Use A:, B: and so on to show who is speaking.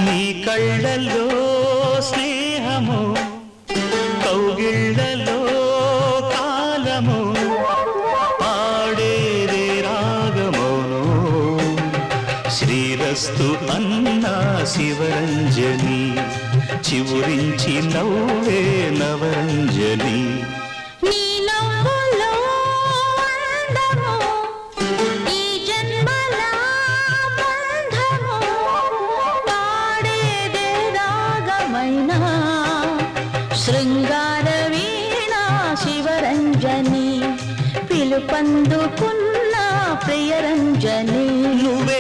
A: నీ కళ్ళల్లో స్నేహము కౌగిళ్ళలో కాలము పాడేదే రాగమోను శ్రీరస్తు అన్నా శివరంజని చివురించి నవ్వే నవరంజని
B: శృంగార వీణా శివరంజని పిలుపందుకున్న ప్రియరంజని
A: నువ్వే